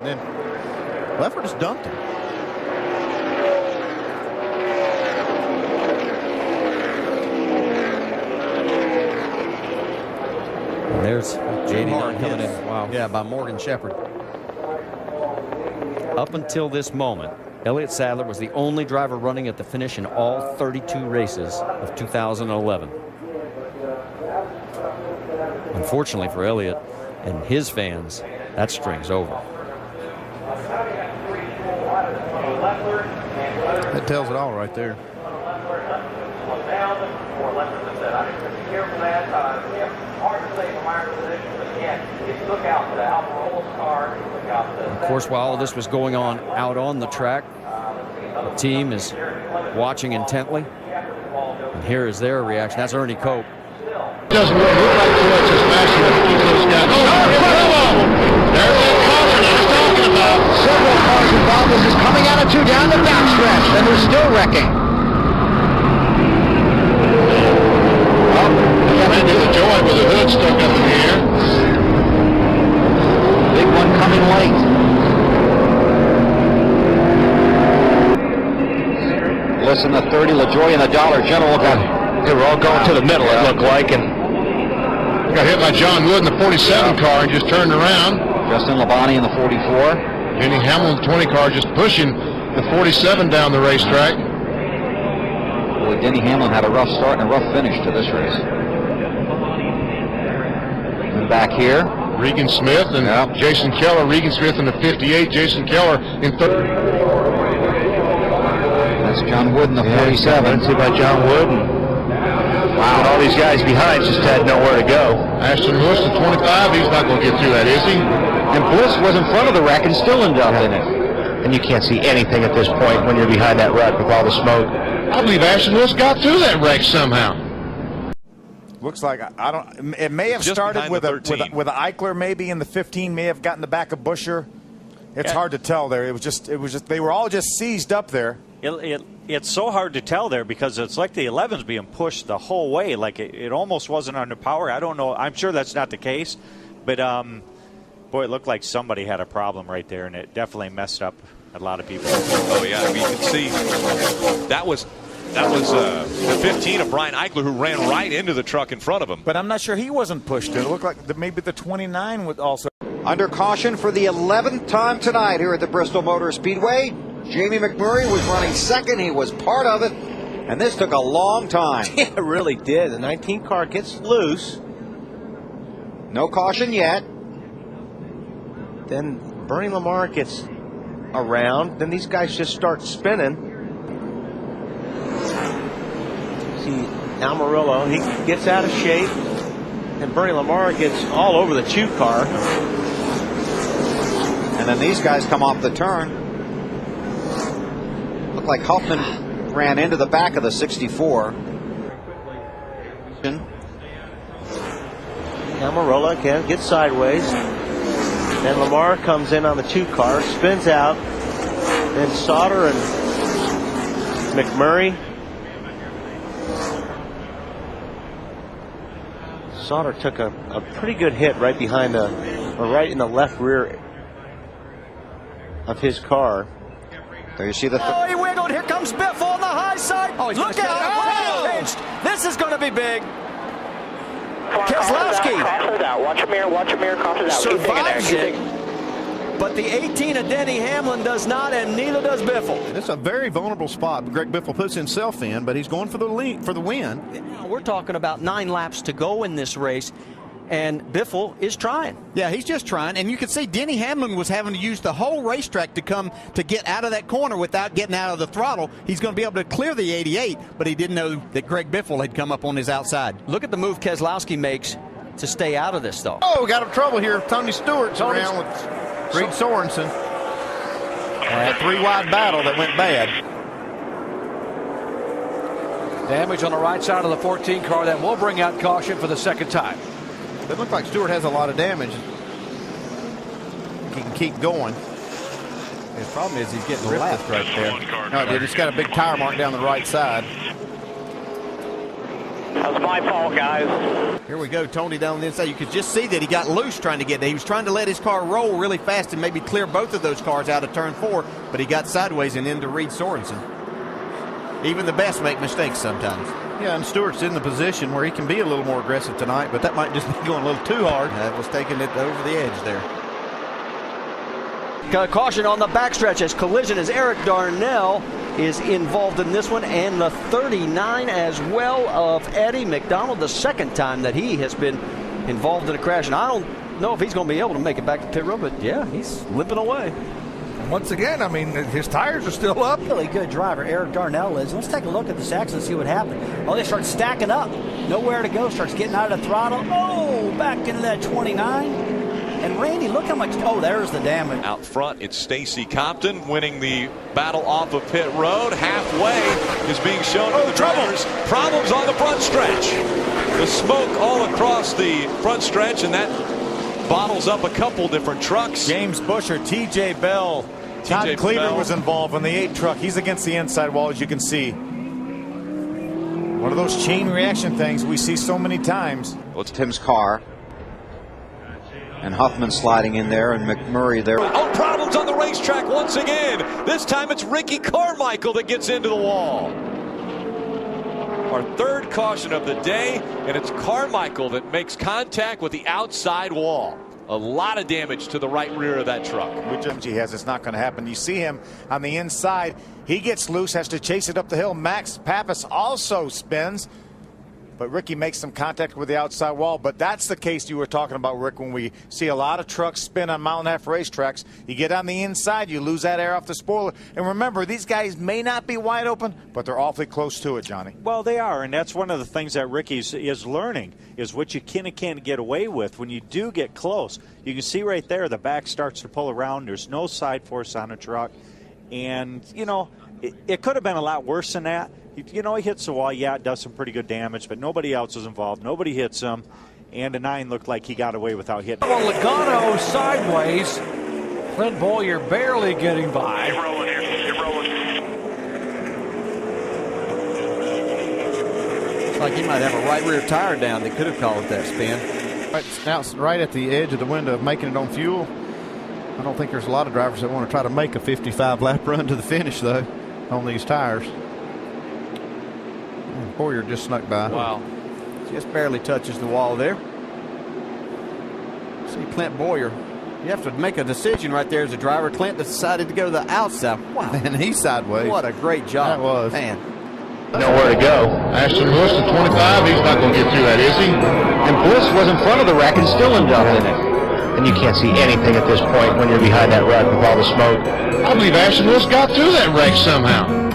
then Leffert just dumped him. And there's J.D. coming in. Wow. Yeah, by Morgan Shepherd. Up until this moment, Elliott Sadler was the only driver running at the finish in all 32 races of 2011. Unfortunately for Elliott and his fans, that string's over. That tells it all right there. Of course, while all this was going on out on the track, the team is watching intently. And here is their reaction. That's Ernie Cope. Doesn't really look like too much of smashing of those guys. Oh, incredible! There's that caution I was talking about. Several cars involved. This is coming out of two down the backstretch, and they're still wrecking. Well, maybe the joy with the hood stuck up in the air. Big one coming late. Listen to 30, LaJoy and the Dollar General They were all going to the middle, it looked like, and got hit by John Wood in the 47 car and just turned around. Justin Labonte in the 44. Denny Hamlin, the 20 car, just pushing the 47 down the racetrack. Boy, Denny Hamlin had a rough start and a rough finish to this race. And back here, Regan Smith and Jason Keller. Regan Smith in the 58, Jason Keller in 30. That's John Wood in the 47. See by John Wood. Wow, all these guys behind just had nowhere to go. Ashton Lewis at 25, he's not going to get through that, is he? And Bliss was in front of the wreck and still ended up in it. And you can't see anything at this point when you're behind that wreck with all the smoke. I believe Ashton Lewis got through that wreck somehow. Looks like I don't. It may have started with a Eichler maybe in the 15. May have gotten the back of Buescher. It's hard to tell there. It was just they were all just seized up there. It's so hard to tell there because it's like the 11's being pushed the whole way. Like it almost wasn't under power. I don't know. I'm sure that's not the case, but boy, it looked like somebody had a problem right there, and it definitely messed up a lot of people. Oh yeah, I mean you can see that was the 15 of Brian Eichler who ran right into the truck in front of him. But I'm not sure he wasn't pushed. It looked like maybe the 29 would also. Under caution for the 11th time tonight here at the Bristol Motor Speedway. Jamie McMurray was running second. He was part of it, and this took a long time. Yeah, it really did. The 19 car gets loose. No caution yet. Then Bernie Lamar gets around. Then these guys just start spinning. See Almirola, he gets out of shape. And Bernie Lamar gets all over the 2 car. And then these guys come off the turn. Looked like Huffman ran into the back of the 64. Almirola again gets sideways. Then Lamar comes in on the 2 car, spins out. Then Sauter and McMurray. Sauter took a pretty good hit right behind right in the left rear of his car. There you see the. Oh, he wiggled. Here comes Biff on the high side. Oh, look out! Oh! This is going to be big. Keselowski Watch your mirror. survives it, but the 18 of Denny Hamlin does not, and neither does Biffle. It's a very vulnerable spot. Greg Biffle puts himself in, but he's going for the win. We're talking about 9 laps to go in this race, and Biffle is trying. Yeah, he's just trying, and you can see Denny Hamlin was having to use the whole racetrack to get out of that corner without getting out of the throttle. He's going to be able to clear the 88, but he didn't know that Greg Biffle had come up on his outside. Look at the move Keselowski makes to stay out of this, though. Oh, we got him trouble here. Tony Stewart's around with Reed Sorensen. 3-wide battle that went bad. Damage on the right side of the 14 car that will bring out caution for the second time. It looks like Stewart has a lot of damage. He can keep going. His problem is he's getting left right there. No, they just got a big tire mark down the right side. That was my fault, guys. Here we go, Tony down the inside. You could just see that he got loose trying to get there. He was trying to let his car roll really fast and maybe clear both of those cars out of turn 4, but he got sideways and into Reed Sorensen. Even the best make mistakes sometimes. Yeah, and Stewart's in the position where he can be a little more aggressive tonight, but that might just be going a little too hard. That was taking it over the edge there. Caution on the backstretch as collision as Eric Darnell is involved in this one, and the 39 as well of Eddie McDonald, the second time that he has been involved in a crash. And I don't know if he's going to be able to make it back to pit road, but yeah, he's limping away. Once again, I mean, his tires are still up. Really good driver, Eric Darnell is. Let's take a look at this accident and see what happened. Oh, they start stacking up. Nowhere to go. Starts getting out of the throttle. Oh, back into that 29. And Randy, look how much. Oh, there's the damage. Out front, it's Stacy Compton winning the battle off of pit road. Halfway is being shown to the drivers. Problems on the front stretch. The smoke all across the front stretch, and that bottles up a couple different trucks. James Busher, T.J. Bell. Todd Cleaver was involved in the 8 truck. He's against the inside wall, as you can see. One of those chain reaction things we see so many times. Well, it's Tim's car. And Huffman sliding in there, and McMurray there. Oh, problems on the racetrack once again. This time it's Ricky Carmichael that gets into the wall. Our third caution of the day, and it's Carmichael that makes contact with the outside wall. A lot of damage to the right rear of that truck. Which he has, it's not going to happen. You see him on the inside. He gets loose, has to chase it up the hill. Max Pappas also spins. But Ricky makes some contact with the outside wall. But that's the case you were talking about, Rick, when we see a lot of trucks spin on mile and a half racetracks. You get on the inside, you lose that air off the spoiler. And remember, these guys may not be wide open, but they're awfully close to it, Johnny. Well, they are, and that's one of the things that Ricky is learning, is what you can and can't get away with when you do get close. You can see right there the back starts to pull around. There's no side force on a truck. And, you know, it could have been a lot worse than that. You know, he hits the wall. Yeah, it does some pretty good damage, but nobody else was involved. Nobody hits him. And the 9 looked like he got away without hitting. Well, Logano sideways. Clint Boyer barely getting by. Get rolling here. Get rolling. Looks like he might have a right rear tire down that could have caused that spin. Right at the edge of the window of making it on fuel. I don't think there's a lot of drivers that want to try to make a 55-lap run to the finish, though, on these tires. Boyer just snuck by. Wow. Just barely touches the wall there. See Clint Boyer. You have to make a decision right there as a driver. Clint decided to go to the outside. Wow. And he's sideways. What a great job. That was. Man. Nowhere to go. Ashton Bush at 25. He's not going to get through that, is he? And Bliss was in front of the wreck and still ended up in it. And you can't see anything at this point when you're behind that wreck with all the smoke. I believe Ashton Bush got through that wreck somehow.